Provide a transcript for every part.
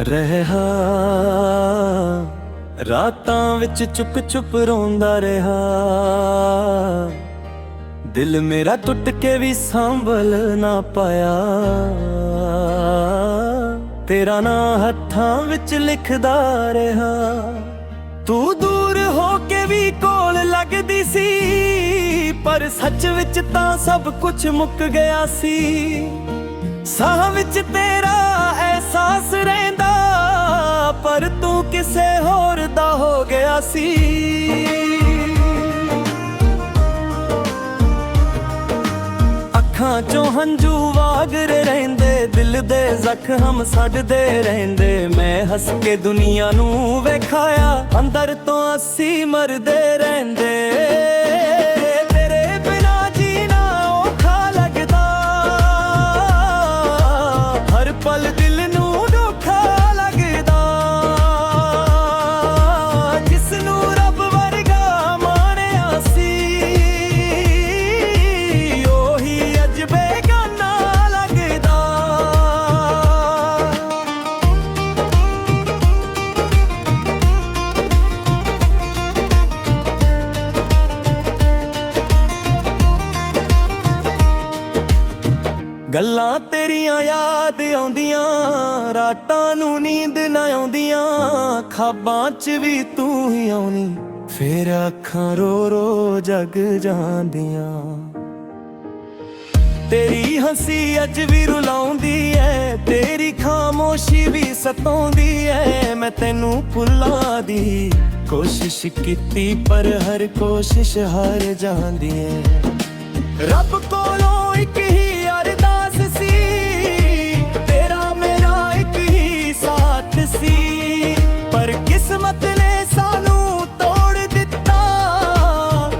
ਰਹਿਆ ਰਾਤਾਂ ਵਿੱਚ ਚੁੱਪ ਚੁੱਪ ਰੋਂਦਾ ਰਿਹਾ। ਦਿਲ ਮੇਰਾ ਟੁੱਟ ਕੇ ਵੀ ਸੰਭਲ ਨਾ ਪਾਇਆ। ਤੇਰਾ ਨਾਂ ਹੱਥਾਂ ਵਿੱਚ ਲਿਖਦਾ ਰਿਹਾ। ਤੂੰ ਦੂਰ ਹੋ ਕੇ ਵੀ ਕੋਲ ਲੱਗਦੀ ਸੀ, ਪਰ ਸੱਚ ਵਿੱਚ ਤਾਂ ਸਭ ਕੁਝ ਮੁੱਕ ਗਿਆ ਸੀ। ਸਾਹ ਵਿੱਚ ਤੇਰਾ ਅਹਿਸਾਸ ਰਹਿੰਦਾ, ਪਰ ਤੂੰ ਕਿਸੇ ਹੋਰ ਦਾ ਹੋ ਗਿਆ ਸੀ। ਅੱਖਾਂ ਚੋਂ ਹੰਝੂ ਵਾਗਰੇ ਰਹਿੰਦੇ, ਦਿਲ ਦੇ ਜ਼ਖਮ ਸੜਦੇ ਰਹਿੰਦੇ। ਮੈਂ ਹੱਸ ਕੇ ਦੁਨੀਆ ਨੂੰ ਵੇਖਾਇਆ, ਅੰਦਰ ਤੋਂ ਅਸੀਂ ਮਰਦੇ ਰਹਿੰਦੇ। ਪਲ ਦਿਲ ਨੂੰ ਧੋਖਾ ਲੱਗਦਾ, ਜਿਸ ਨੂੰ ਰੱਬ ਵਰਗਾ ਮਾਣਿਆ ਸੀ, ਉਹੀ ਅੱਜ ਬੇਗਾਨਾ ਲੱਗਦਾ। ਗੱਲਾਂ ਤੇਰੀਆਂ ਯਾਦ ਆਉਂਦੀਆਂ, ਰਾਤਾਂ ਨੂੰ ਨੀਂਦ ਨਾ ਆਉਂਦੀਆਂ। ਖਾਬਾਂ 'ਚ ਵੀ ਤੂੰ ਹੀ ਆਉਣੀ, ਫੇਰ ਅੱਖਾਂ ਰੋ ਰੋ ਜਗ ਜਾਂਦੀਆਂ। ਤੇਰੀ ਹੰਸੀ ਅੱਜ ਵੀ ਰੁਲਾਉਂਦੀ ਐ, ਤੇਰੀ ਖਾਮੋਸ਼ੀ ਵੀ ਸਤਾਉਂਦੀ ਐ। ਮੈਂ ਤੈਨੂੰ ਭੁੱਲਾਂ ਦੀ ਕੋਸ਼ਿਸ਼ ਕੀਤੀ, ਪਰ ਹਰ ਕੋਸ਼ਿਸ਼ ਹਾਰ ਜਾਂਦੀ ਐ। ਰੱਬ ਕੋਲੋਂ ਇੱਕ ਹੀ ਅਰਦਾਸ ਸੀ, ਤੇਰਾ ਮੇਰਾ ਇੱਕ ਹੀ ਸਾਥ ਸੀ। ਪਰ ਕਿਸਮਤ ਨੇ ਸਾਨੂੰ ਤੋੜ ਦਿੱਤਾ,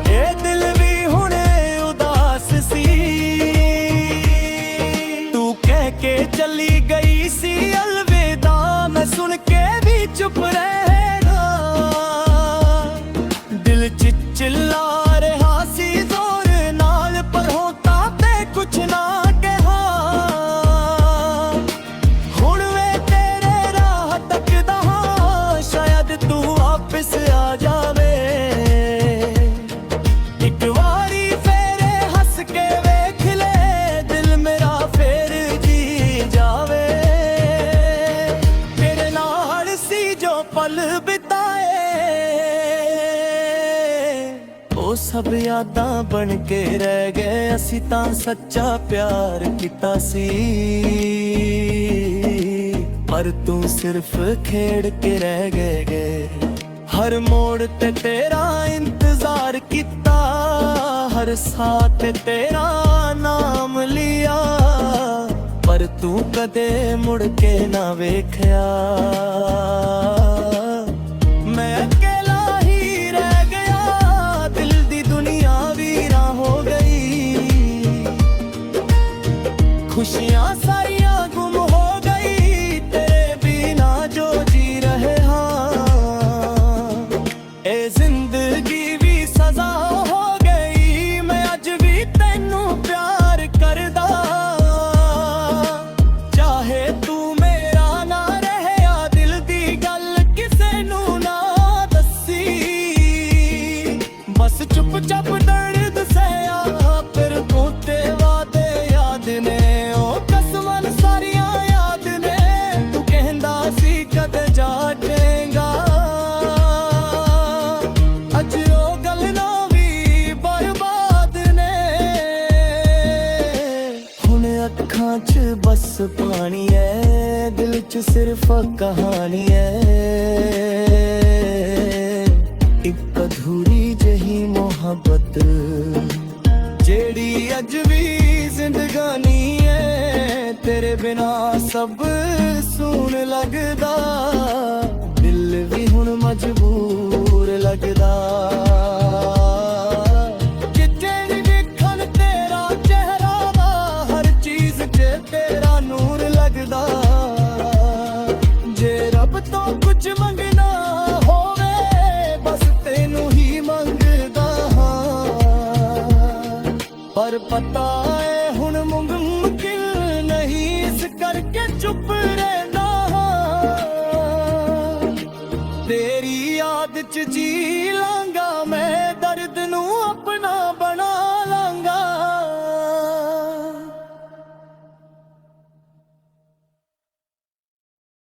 ਇਹ ਦਿਲ ਵੀ ਹੁਣ ਉਦਾਸ ਸੀ। ਤੂੰ ਕਹਿ ਕੇ ਚਲੀ ਗਈ ਸੀ ਅਲਵਿਦਾ, ਮੈਂ ਸੁਣ ਕੇ ਵੀ ਚੁੱਪ ਰਹਿਣਾ। ਦਿਲ 'ਚ ਚਿੱਲਾ ਰਿਹਾ ਸੀ ਜ਼ੋਰ ਨਾਲ, ਪਰ ਹੋਤਾ ਤੇ ਕੁਛ ਨਾ ਕਿਹਾ। ਹੁਣ ਵੇ ਤੇਰੇ ਰਾਹ ਤੱਕਦਾ ਹਾਂ, ਸ਼ਾਇਦ ਤੂੰ ਵਾਪਿਸ ਆ ਜਾਵੇ। ਇੱਕ ਵਾਰੀ ਫੇਰ ਹੱਸ ਕੇ ਵੇਖ ਲੈ, ਦਿਲ ਮੇਰਾ ਫੇਰ ਜੀ ਜਾਵੇ। ਤੇਰੇ ਨਾਲ ਸੀ ਜੋ ਪਲ ਬਿਤਾਏ, ਉਹ ਸਭ ਯਾਦਾਂ ਬਣ ਕੇ ਰਹਿ ਗਏ। ਅਸੀਂ ਤਾਂ ਸੱਚਾ ਪਿਆਰ ਕੀਤਾ ਸੀ, ਪਰ ਤੂੰ ਸਿਰਫ ਖੇਡ ਕੇ ਰਹਿ ਗਏ। ਹਰ ਮੋੜ ਤੇ ਤੇਰਾ ਇੰਤਜ਼ਾਰ ਕੀਤਾ, ਹਰ ਸਾਹ ਤੇ ਤੇਰਾ ਨਾਮ ਲਿਆ, ਪਰ ਤੂੰ ਕਦੇ ਮੁੜ ਕੇ ਨਾ ਵੇਖਿਆ। ਮੈਂ ਅਕੇਲਾ ਹੀ ਰਹਿ ਗਿਆ, ਦਿਲ ਦੀ ਦੁਨੀਆ ਵੀਰਾਂ ਹੋ ਗਈ। ਖੁਸ਼ੀਆਂ ਸਾਰੀਆਂ ਗੁੰਮ ਹੋ ਗਈ, ਤੇਰੇ ਬਿਨਾ ਜੋ ਜੀ ਰਹੇ ਹਾਂ। ਇਹ ਜ਼ਿੰਦਗੀ ਵੀ ਸਜ਼ਾ ਹੋ ਗਈ, ਮੈਂ ਅੱਜ ਵੀ ਤੈਨੂੰ ਪਿਆਰ ਕਰਦਾ। ਚਾਹੇ ਤੂੰ ਮੇਰਾ ਨਾ ਰਹਿਆ, ਦਿਲ ਦੀ ਗੱਲ ਕਿਸੇ ਨੂੰ ਨਾ ਦੱਸੀ। ਬਸ ਚੁੱਪ ਚਾਪ ਦਰਦ ਸਹਿਆ, ਫਿਰ ਤੂੰ ਤੇ ਵਾਦੇ ਯਾਦ ਨੇ, ਉਹ ਕਸਮਾਂ ਸਾਰੀਆਂ ਯਾਦ ਨੇ। ਤੂੰ ਕਹਿੰਦਾ ਸੀ ਕਦੇ ਜਾਟੇਗਾ, ਅੱਜ ਉਹ ਗੱਲ ਨਾ ਵੀ ਬਰਬਾਦ ਨੇ। ਹੁਣ ਅੱਖਾਂ 'ਚ ਬਸ ਪਾਣੀ ਐ, ਦਿਲ 'ਚ ਸਿਰਫ ਕਹਾਣੀ ਐ। ਇੱਕ ਅਧੂਰੀ ਜਹੀ ਮੁਹੱਬਤ, ਜਿਹੜੀ ਅੱਜ ਵੀ ਜ਼ਿੰਦਗਾਨੀ ਐ। ਤੇਰੇ ਬਿਨਾ ਸਭ ਸੂਨ ਲੱਗਦਾ, ਦਿਲ ਵੀ ਹੁਣ ਮਜਬੂਰ ਲੱਗਦਾ। ਕਿਤੇ ਨੀ ਵੇਖਣ ਤੇਰਾ ਚਿਹਰਾ ਦਾ, ਹਰ ਚੀਜ਼ 'ਚ ਤੇਰਾ ਨੂਰ ਲੱਗਦਾ। ਜੇ ਰੱਬ ਤੋਂ ਕੁਝ ਮੰਗਣਾ ਹੋਵੇ, ਬਸ ਤੈਨੂੰ ਹੀ ਮੰਗਦਾ ਹਾਂ। ਪਰ ਪਤਾ ਏ ਹੁਣ ਮੁਮਕਿਨ ਨਹੀਂ, ਇਸ ਕਰਕੇ ਚੁੱਪ ਰਹਿਣਾ। ਤੇਰੀ ਯਾਦ ਚ ਜੀ